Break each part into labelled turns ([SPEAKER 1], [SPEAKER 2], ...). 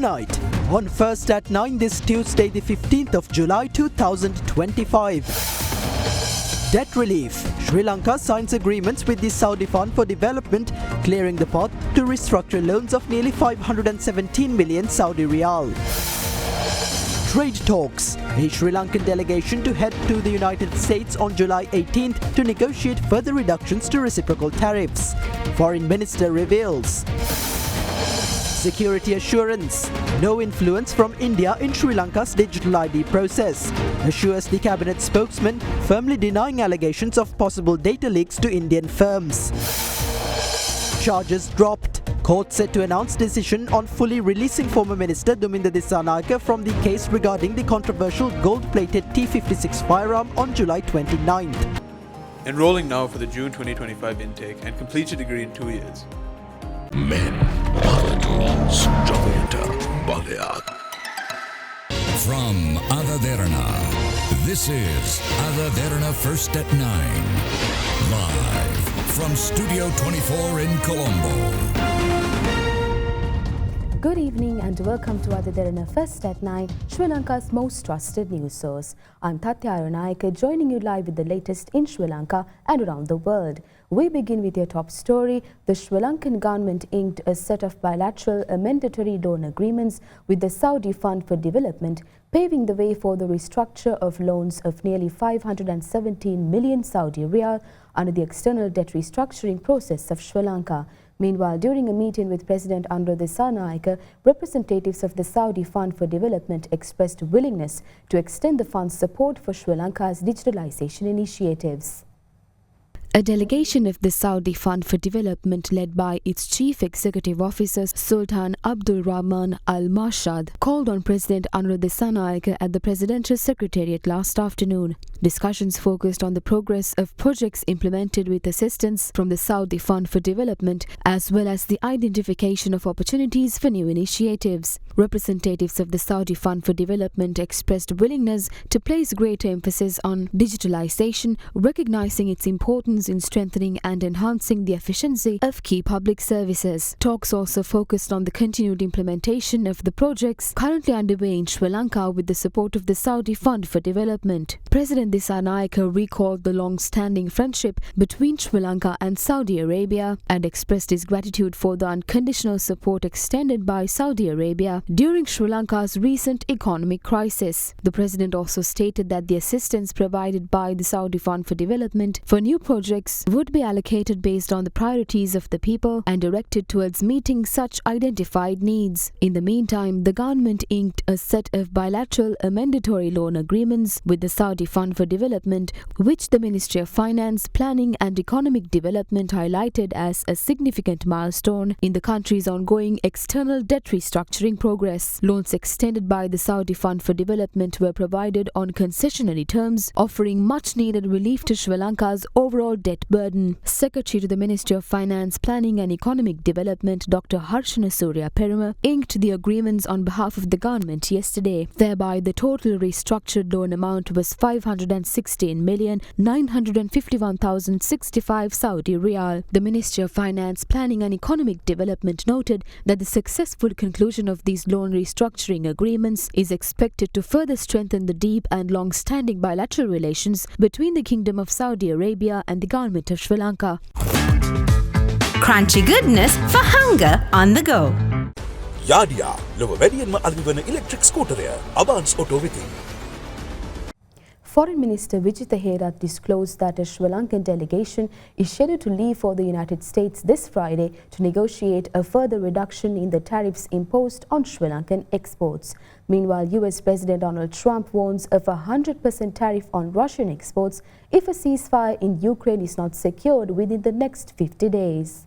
[SPEAKER 1] Tonight, on First at 9 this Tuesday the 15th of July 2025. Debt relief. Sri Lanka signs agreements with the Saudi Fund for Development, clearing the path to restructure loans of nearly 517 million Saudi Riyal. Trade talks. A Sri Lankan delegation to head to the United States on July 18th to negotiate further reductions to reciprocal tariffs. Foreign Minister reveals. Security assurance. No influence from India in Sri Lanka's digital ID process, assures the cabinet spokesman, firmly denying allegations of possible data leaks to Indian firms. Charges dropped. Court set to announce decision on fully releasing former Minister Duminda Dissanayake from the case regarding the controversial gold-plated T-56 firearm on July 29th.
[SPEAKER 2] Enrolling now for the June 2025 intake and complete your degree in 2 years.
[SPEAKER 3] Men From Derana, this is Derana First at 9. Live from Studio 24 in Colombo.
[SPEAKER 4] Good evening and welcome to Derana First at 9, Sri Lanka's most trusted news source. I'm Arunayake, joining you live with the latest in Sri Lanka and around the world. We begin with your top story. The Sri Lankan government inked a set of bilateral mandatory loan agreements with the Saudi Fund for Development, paving the way for the restructure of loans of nearly 517 million Saudi Riyal under the external debt restructuring process of Sri Lanka. Meanwhile, during a meeting with President Anura Dissanayake, representatives of the Saudi Fund for Development expressed willingness to extend the fund's support for Sri Lanka's digitalization initiatives. A delegation of the Saudi Fund for Development, led by its Chief Executive Officer Sultan Abdul Rahman Al Mashad, called on President Anura Dissanayake at the Presidential Secretariat last afternoon. Discussions focused on the progress of projects implemented with assistance from the Saudi Fund for Development, as well as the identification of opportunities for new initiatives. Representatives of the Saudi Fund for Development expressed willingness to place greater emphasis on digitalization, recognizing its importance in strengthening and enhancing the efficiency of key public services. Talks also focused on the continued implementation of the projects currently underway in Sri Lanka with the support of the Saudi Fund for Development. President Dissanayake recalled the long-standing friendship between Sri Lanka and Saudi Arabia and expressed his gratitude for the unconditional support extended by Saudi Arabia during Sri Lanka's recent economic crisis. The president also stated that the assistance provided by the Saudi Fund for Development for new projects would be allocated based on the priorities of the people and directed towards meeting such identified needs. In the meantime, the government inked a set of bilateral mandatory loan agreements with the Saudi Fund for Development, which the Ministry of Finance, Planning and Economic Development highlighted as a significant milestone in the country's ongoing external debt restructuring progress. Loans extended by the Saudi Fund for Development were provided on concessionary terms, offering much-needed relief to Sri Lanka's overall debt burden. Secretary to the Ministry of Finance, Planning and Economic Development, Dr. Harshana Surya Peruma, inked the agreements on behalf of the government yesterday. Thereby, the total restructured loan amount was 516,951,065 Saudi Riyal. The Ministry of Finance, Planning and Economic Development noted that the successful conclusion of these loan restructuring agreements is expected to further strengthen the deep and long-standing bilateral relations between the Kingdom of Saudi Arabia and the government of Sri Lanka.
[SPEAKER 5] Crunchy goodness for hunger on the go.
[SPEAKER 6] Yadia, ලොව වැඩියෙන්ම අලෙවි වන electric ස්කූටරය Avance Auto වෙතින්.
[SPEAKER 4] Foreign Minister Vijitha Herath disclosed that a Sri Lankan delegation is scheduled to leave for the United States this Friday to negotiate a further reduction in the tariffs imposed on Sri Lankan exports. Meanwhile, US President Donald Trump warns of a 100% tariff on Russian exports if a ceasefire in Ukraine is not secured within the next 50 days.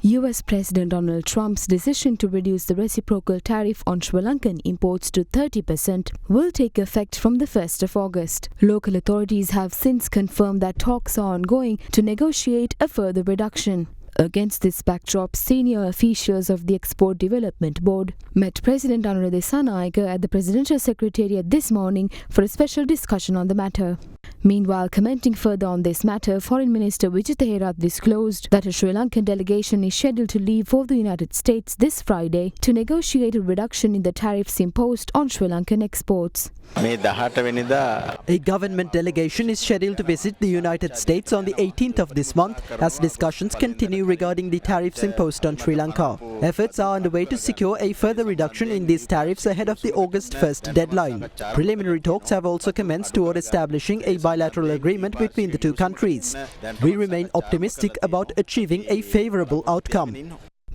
[SPEAKER 4] US President Donald Trump's decision to reduce the reciprocal tariff on Sri Lankan imports to 30% will take effect from the 1st of August. Local authorities have since confirmed that talks are ongoing to negotiate a further reduction. Against this backdrop, senior officials of the Export Development Board met President Anura Dissanayake at the Presidential Secretariat this morning for a special discussion on the matter. Meanwhile, commenting further on this matter, Foreign Minister Vijitha Herath disclosed that a Sri Lankan delegation is scheduled to leave for the United States this Friday to negotiate a reduction in the tariffs imposed on Sri Lankan exports.
[SPEAKER 1] A government delegation is scheduled to visit the United States on the 18th of this month as discussions continue regarding the tariffs imposed on Sri Lanka. Efforts are underway to secure a further reduction in these tariffs ahead of the August 1st deadline. Preliminary talks have also commenced toward establishing a bilateral agreement between the two countries. We remain optimistic about achieving a favorable outcome.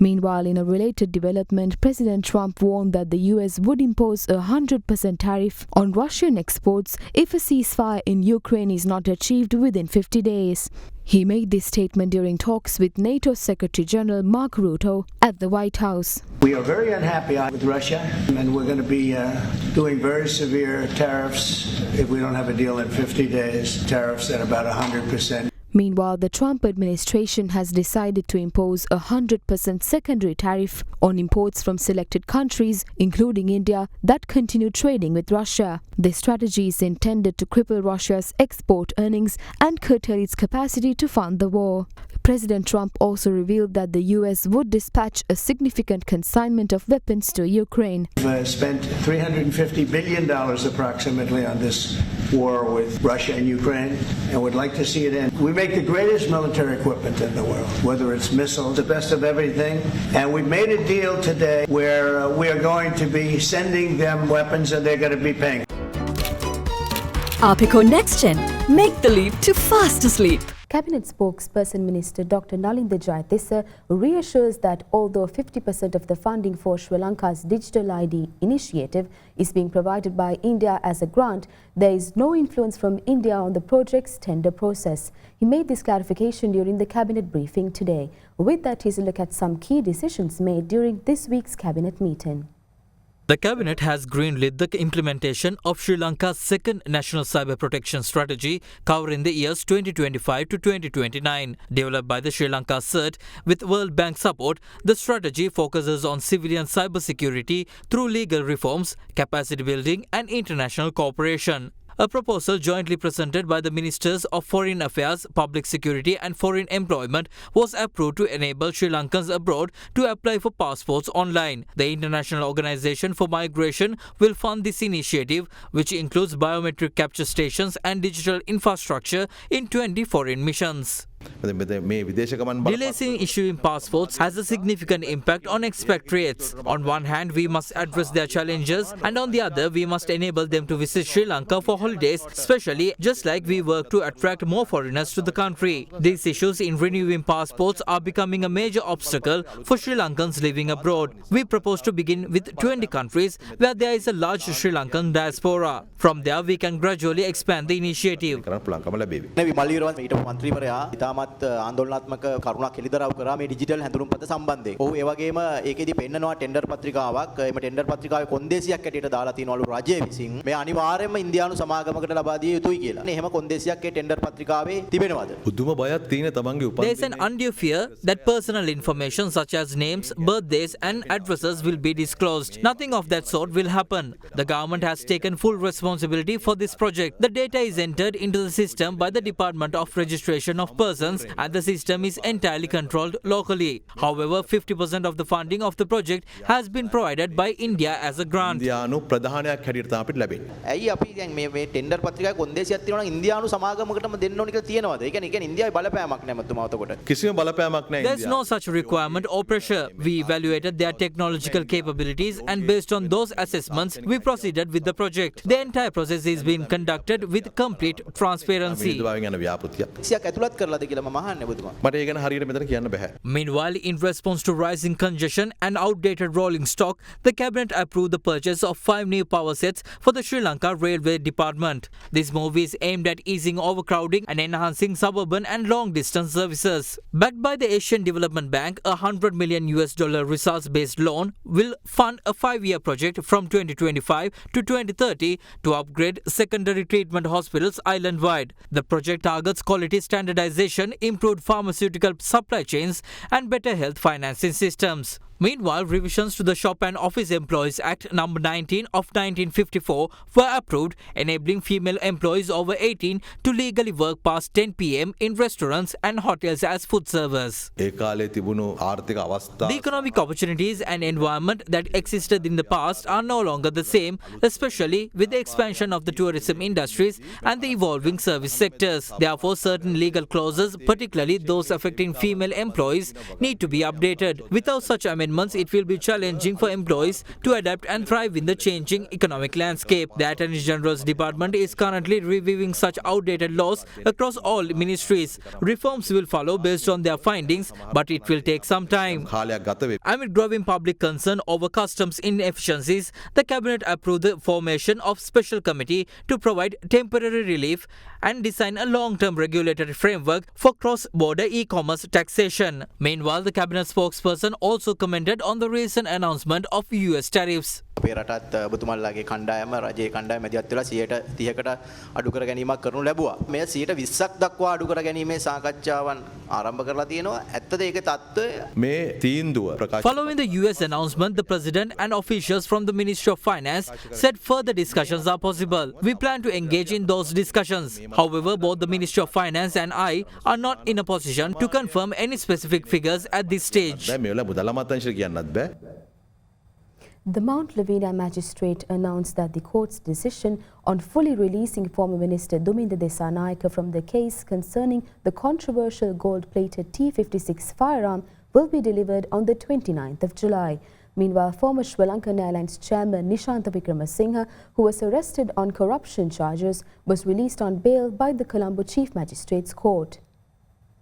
[SPEAKER 4] Meanwhile, in a related development, President Trump warned that the US would impose a 100% tariff on Russian exports if a ceasefire in Ukraine is not achieved within 50 days. He made this statement during talks with NATO Secretary General Mark Rutte at the White House.
[SPEAKER 7] We are very unhappy with Russia, and we're going to be doing very severe tariffs if we don't have a deal in 50 days, tariffs at about 100%.
[SPEAKER 4] Meanwhile, the Trump administration has decided to impose a 100% secondary tariff on imports from selected countries, including India, that continue trading with Russia. This strategy is intended to cripple Russia's export earnings and curtail its capacity to fund the war. President Trump also revealed that the US would dispatch a significant consignment of weapons to Ukraine.
[SPEAKER 7] We've spent $350 billion approximately on this war with Russia and Ukraine, and would like to see it end. We make the greatest military equipment in the world, whether it's missiles, the best of everything, and we've made a deal today where we are going to be sending them weapons and they're going to be paying.
[SPEAKER 5] Arpico Next Gen. Make the leap to faster sleep.
[SPEAKER 4] Cabinet spokesperson Minister Dr. Nalinda Jayatissa reassures that although 50% of the funding for Sri Lanka's Digital ID initiative is being provided by India as a grant, there is no influence from India on the project's tender process. He made this clarification during the cabinet briefing today. With that, here's a look at some key decisions made during this week's cabinet meeting.
[SPEAKER 8] The Cabinet has greenlit the implementation of Sri Lanka's second National Cyber Protection Strategy covering the years 2025 to 2029. Developed by the Sri Lanka CERT with World Bank support, the strategy focuses on civilian cybersecurity through legal reforms, capacity building and international cooperation. A proposal jointly presented by the Ministers of Foreign Affairs, Public Security and Foreign Employment was approved to enable Sri Lankans abroad to apply for passports online. The International Organization for Migration will fund this initiative, which includes biometric capture stations and digital infrastructure in 20 foreign missions. Delays in issuing passports has a significant impact on expatriates. On one hand, we must address their challenges, and on the other, we must enable them to visit Sri Lanka for holidays, especially just like we work to attract more foreigners to the country. These issues in renewing passports are becoming a major obstacle for Sri Lankans living abroad. We propose to begin with 20 countries where there is a large Sri Lankan diaspora. From there, we can gradually expand the initiative.
[SPEAKER 9] ඉතාමත් ආందోලනාත්මක කරුණක් හෙළිදරව් කරා මේ digital හැඳුනුම්පත සම්බන්ධයෙන්. ඔව් ඒ වගේම ඒකෙදි පෙන්නනවා ටෙන්ඩර් පත්‍රිකාවක්. එimhe ටෙන්ඩර් පත්‍රිකාවේ කොන්දේසියක් ඇටියට දාලා තියෙනවලු රජය විසින්. මේ අනිවාර්යයෙන්ම ඉන්දියානු සමාගමකට ලබා දිය යුතුයි කියලා. එහෙම කොන්දේසියක් ඒ ටෙන්ඩර් පත්‍රිකාවේ තිබෙනවද?
[SPEAKER 6] පුදුම බයක් තියෙන තමන්ගේ උපන්.
[SPEAKER 8] There is an undue fear that personal information such as names, birthdays and addresses will be disclosed. Nothing of that sort will happen. The government has taken full responsibility for this project. The data is entered into the system by the Department of Registration of Persons and the system is entirely controlled locally. However, 50% of the funding of the project has been provided by India as a grant.
[SPEAKER 6] ඉන්දියානු ප්‍රධානයක් හැටියට තමයි අපිට ලැබෙන්නේ.
[SPEAKER 9] ඇයි අපි දැන් මේ tender පත්‍රිකාවේ කොන්දේසියක් තියෙනවා නම් ඉන්දියානු සමාගමකටම දෙන්න ඕන කියලා තියෙනවද? ඒ කියන්නේ ඉන්දියාවේ බලපෑමක් නැහැ මතුමා උතකොට.
[SPEAKER 6] කිසිම බලපෑමක් නැහැ.
[SPEAKER 8] There's no such requirement or pressure. We evaluated their technological capabilities and based on those assessments, we proceeded with the project. The entire process is being conducted with complete transparency. Meanwhile, in response to rising congestion and outdated rolling stock, the Cabinet approved the purchase of 5 new power sets for the Sri Lanka Railway Department. This move is aimed at easing overcrowding and enhancing suburban and long-distance services. Backed by the Asian Development Bank, a $100 million resource-based loan will fund a 5-year project from 2025 to 2030 to upgrade secondary treatment hospitals island-wide. The project targets quality standardization, improved pharmaceutical supply chains and better health financing systems. Meanwhile, revisions to the Shop and Office Employees Act No. 19 of 1954 were approved, enabling female employees over 18 to legally work past 10 p.m. in restaurants and hotels as food servers. The economic opportunities and environment that existed in the past are no longer the same, especially with the expansion of the tourism industries and the evolving service sectors. Therefore, certain legal clauses, particularly those affecting female employees, need to be updated. Without such amendments, it will be challenging for employees to adapt and thrive in the changing economic landscape. The Attorney General's Department is currently reviewing such outdated laws across all ministries. Reforms will follow based on their findings, but it will take some time. Amid growing public concern over customs inefficiencies, the Cabinet approved the formation of special committee to provide temporary relief and design a long-term regulatory framework for cross-border e-commerce taxation. Meanwhile, the Cabinet spokesperson also commented on the recent announcement of US tariffs.
[SPEAKER 9] අපේ රටත් ඔබතුමාලගේ කණ්ඩායම රජයේ කණ්ඩායම මැදිහත් වෙලා 30කට අඩු කර ගැනීමක් කරනු ලැබුවා. මේ 20ක් දක්වා අඩු කර ගැනීමේ සාකච්ඡාවන් ආරම්භ කරලා තියෙනවා. ඇත්තද ඒකේ තත්ත්වය
[SPEAKER 6] මේ තීන්දුව ප්‍රකාශ
[SPEAKER 8] Following the US announcement, the President and officials from the Ministry of Finance said further discussions are possible. We plan to engage in those discussions. However, both the Ministry of Finance and I are not in a position to confirm any specific figures at this stage.
[SPEAKER 6] මේ වෙලාව මුදල් අමාත්‍යාංශයට කියන්නත් බෑ.
[SPEAKER 4] The Mount Lavinia magistrate announced that the court's decision on fully releasing former Minister Duminda Desanayake from the case concerning the controversial gold-plated T-56 firearm will be delivered on the 29th of July. Meanwhile, former Sri Lankan Airlines chairman Nishantha Wickramasinghe, who was arrested on corruption charges, was released on bail by the Colombo Chief Magistrates Court.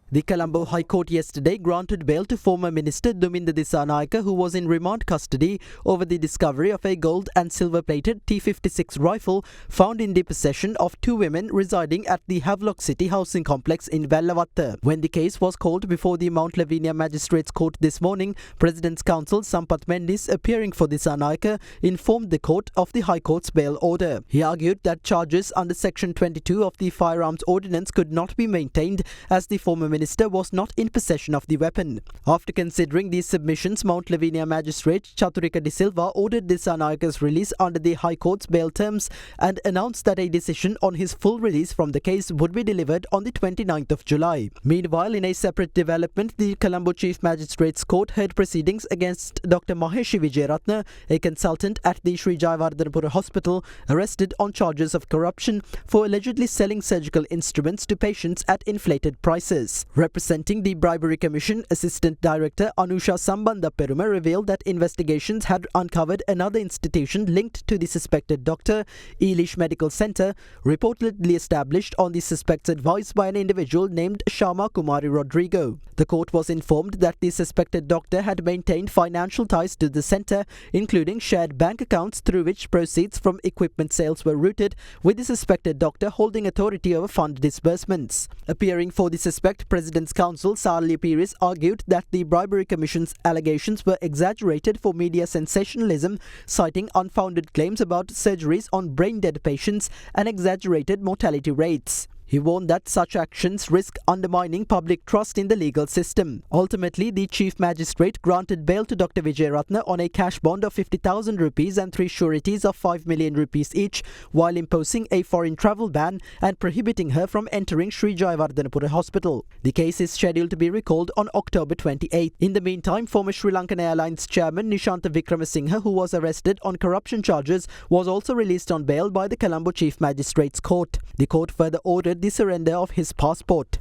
[SPEAKER 1] The Colombo High Court yesterday granted bail to former Minister Duminda Desanayake, who was in remand custody over the discovery of a gold and silver-plated T-56 rifle found in the possession of two women residing at the Havelock City housing complex in Vellavatta. When the case was called before the Mount Lavinia Magistrates Court this morning, President's Counsel Sampath Mendis, appearing for Desanayake, informed the court of the High Court's bail order. He argued that charges under Section 22 of the Firearms Ordinance could not be maintained as the former minister was not in possession of the weapon. After considering these submissions, Mount Lavinia Magistrate Chaturika De Silva ordered Desanayake's release under the High Court's bail terms and announced that a decision on his full release from the case would be delivered on the 29th of July. Meanwhile, in a separate development, the Colombo Chief Magistrates Court heard proceedings against Dr. Maheshi Vijayaratne, a consultant at the Sri Jayawardhanapura Hospital, arrested on charges of corruption for allegedly selling surgical instruments to patients at inflated prices. Representing the Bribery Commission, Assistant Director Anusha Sambandha Peruma revealed that investigations had uncovered another institution linked to the suspected doctor, Elish Medical Centre, reportedly established on the suspect's advice by an individual named Shama Kumari Rodrigo. The court was informed that the suspected doctor had maintained financial ties to the centre, including shared bank accounts through which proceeds from equipment sales were routed, with the suspected doctor holding authority over fund disbursements. Appearing for the suspect, President's Counsel Sarli Piris argued that the Bribery Commission's allegations were exaggerated for media sensationalism, citing unfounded claims about surgeries on brain-dead patients and exaggerated mortality rates. He warned that such actions risk undermining public trust in the legal system. Ultimately, the Chief Magistrate granted bail to Dr. Vijayaratne on a cash bond of 50,000 rupees and 3 sureties of 5 million rupees each, while imposing a foreign travel ban and prohibiting her from entering Sri Jayawardhanapura Hospital. The case is scheduled to be recalled on October 28. In the meantime, former Sri Lankan Airlines chairman Nishantha Wickramasinghe, who was arrested on corruption charges, was also released on bail by the Colombo Chief Magistrates Court. The court further ordered the surrender of his passport.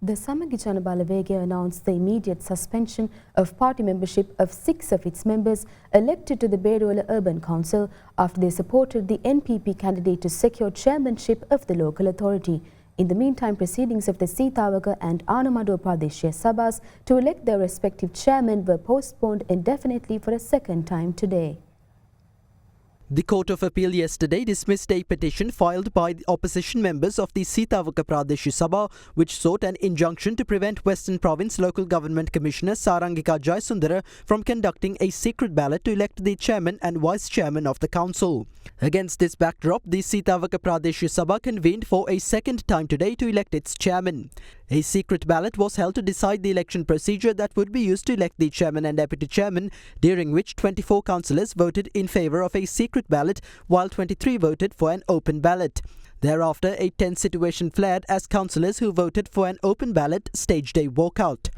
[SPEAKER 4] The Samagi Jana Balawega announced the immediate suspension of party membership of 6 of its members elected to the Berola Urban Council after they supported the NPP candidate to secure chairmanship of the local authority. In the meantime, proceedings of the Sitawaka and Anamadu Pradeshya Sabhas to elect their respective chairmen were postponed indefinitely for a second time today.
[SPEAKER 1] The Court of Appeal yesterday dismissed a petition filed by the opposition members of the Sitawaka Pradesh Sabha, which sought an injunction to prevent Western Province Local Government Commissioner Sarangika Jayasundara from conducting a secret ballot to elect the chairman and vice chairman of the council. Against this backdrop, the Sitawaka Pradesh Sabha convened for a second time today to elect its chairman. A secret ballot was held to decide the election procedure that would be used to elect the chairman and deputy chairman, during which 24 councillors voted in favour of a secret ballot while 23 voted for an open ballot. Thereafter, a tense situation flared as councillors who voted for an open ballot staged a walkout.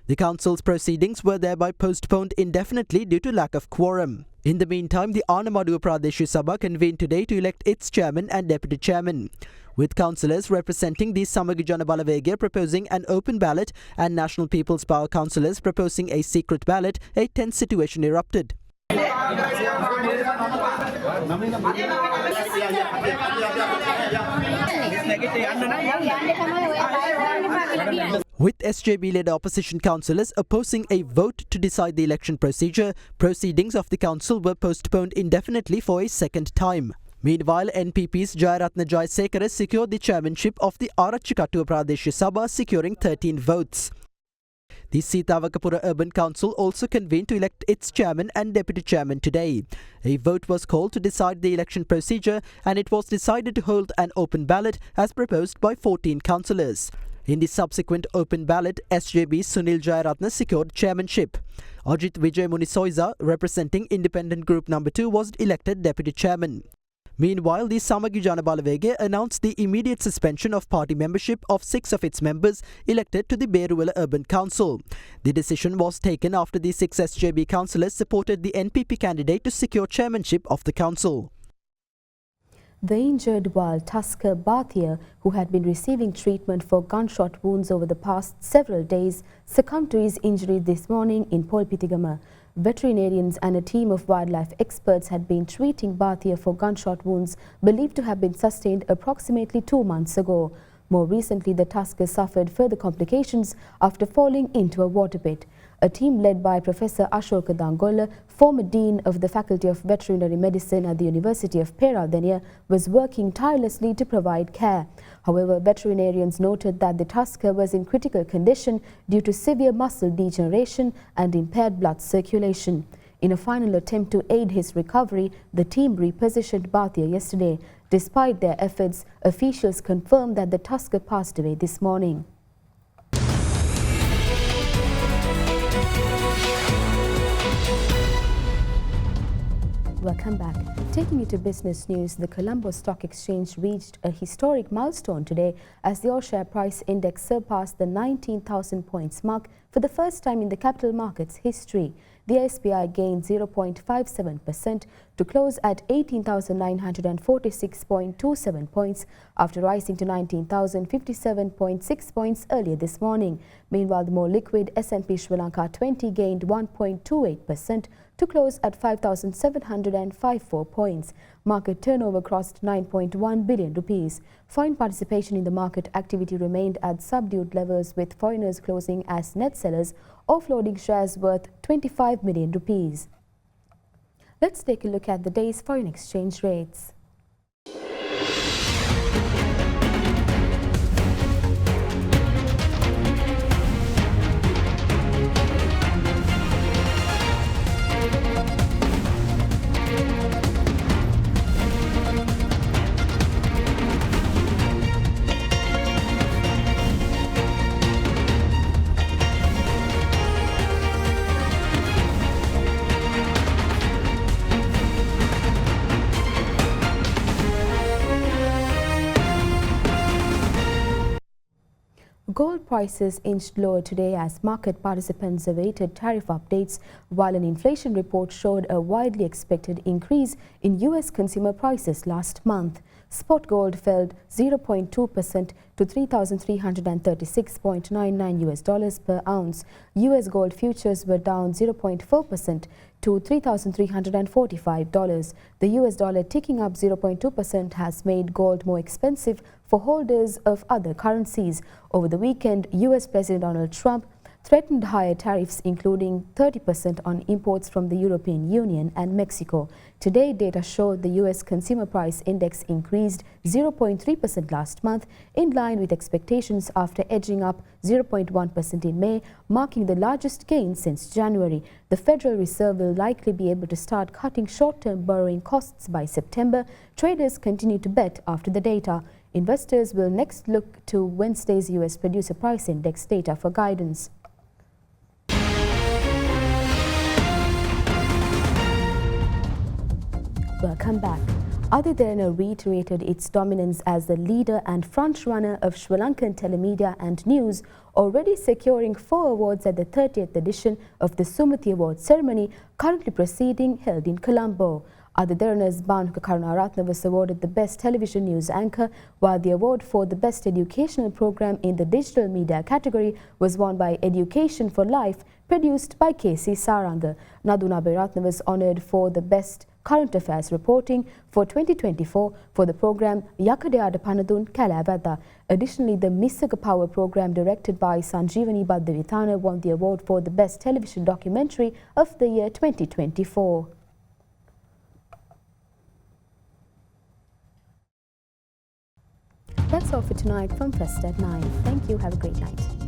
[SPEAKER 1] The council's proceedings were thereby postponed indefinitely due to lack of quorum. In the meantime, the Arnamaduwa Pradesh Sabha convened today to elect its chairman and deputy chairman. With councillors representing the Samagi Jana Balawegaya proposing an open ballot and National People's Power councillors proposing a secret ballot, a tense situation erupted. With SJB-led opposition councillors opposing a vote to decide the election procedure, proceedings of the council were postponed indefinitely for a second time. Meanwhile, NPP's Jayaratna Jayasekara secured the chairmanship of the Arachikattuwa Pradesh Sabha, securing 13 votes. The Sitawakapura Urban Council also convened to elect its chairman and deputy chairman today. A vote was called to decide the election procedure, and it was decided to hold an open ballot as proposed by 14 councillors. In the subsequent open ballot, SJB's Sunil Jayaratna secured chairmanship. Ajit Vijay Munisoiza, representing Independent Group No. 2, was elected deputy chairman. Meanwhile, the Samagi Jana Balawegaya announced the immediate suspension of party membership of 6 of its members elected to the Beruwala Urban Council. The decision was taken after the 6 SJB councillors supported the NPP candidate to secure chairmanship of the council.
[SPEAKER 4] The injured wild tusker Bhatia, who had been receiving treatment for gunshot wounds over the past several days, succumbed to his injury this morning in Polpitigama. Veterinarians and a team of wildlife experts had been treating Bhatia for gunshot wounds believed to have been sustained approximately 2 months ago. More recently, the tusker suffered further complications after falling into a water pit. A team led by Professor Ashoka Dangolla, former Dean of the Faculty of Veterinary Medicine at the University of Peradeniya, was working tirelessly to provide care. However, veterinarians noted that the tusker was in critical condition due to severe muscle degeneration and impaired blood circulation. In a final attempt to aid his recovery, the team repositioned Bhatia yesterday. Despite their efforts, officials confirmed that the tusker passed away this morning. Welcome back. Taking you to business news, the Colombo Stock Exchange reached a historic milestone today as the all-share price index surpassed the 19,000 points mark for the first time in the capital markets history. The SPI gained 0.57% to close at 18,946.27 points after rising to 19,057.6 points earlier this morning. Meanwhile, the more liquid S&P Sri Lanka 20 gained 1.28% to close at 5,754 points. Market turnover crossed 9.1 billion rupees. Foreign participation in the market activity remained at subdued levels, with foreigners closing as net sellers, offloading shares worth 25 million rupees. Let's take a look at the day's foreign exchange rates. Gold prices inched lower today as market participants awaited tariff updates, while an inflation report showed a widely expected increase in U.S. consumer prices last month. Spot gold fell 0.2% to $3,336.99 per ounce. U.S. gold futures were down 0.4% to $3,345. The U.S. dollar ticking up 0.2% has made gold more expensive for holders of other currencies. Over the weekend, U.S. President Donald Trump threatened higher tariffs, including 30% on imports from the European Union and Mexico. Today, data showed the US Consumer Price Index increased 0.3% last month, in line with expectations after edging up 0.1% in May, marking the largest gain since January. The Federal Reserve will likely be able to start cutting short-term borrowing costs by September. Traders continue to bet after the data. Investors will next look to Wednesday's US Producer Price Index data for guidance. Welcome back. Derana reiterated its dominance as the leader and front-runner of Sri Lankan telemedia and news, already securing 4 awards at the 30th edition of the Sumati Award ceremony currently proceeding held in Colombo. Derana's Bhanuka Karunaratne was awarded the Best Television News Anchor, while the award for the Best Educational Program in the Digital Media category was won by Education for Life, produced by KC Saranga. Naduna Beratne was honoured for the Best Current Affairs Reporting for 2024 for the program Yakadeyada Panadun Kalabada. Additionally, the Missaka Power program directed by Sanjeevani Baddavithana won the award for the Best Television Documentary of the year 2024. That's all for tonight from First at 9. Thank you. Have a great night.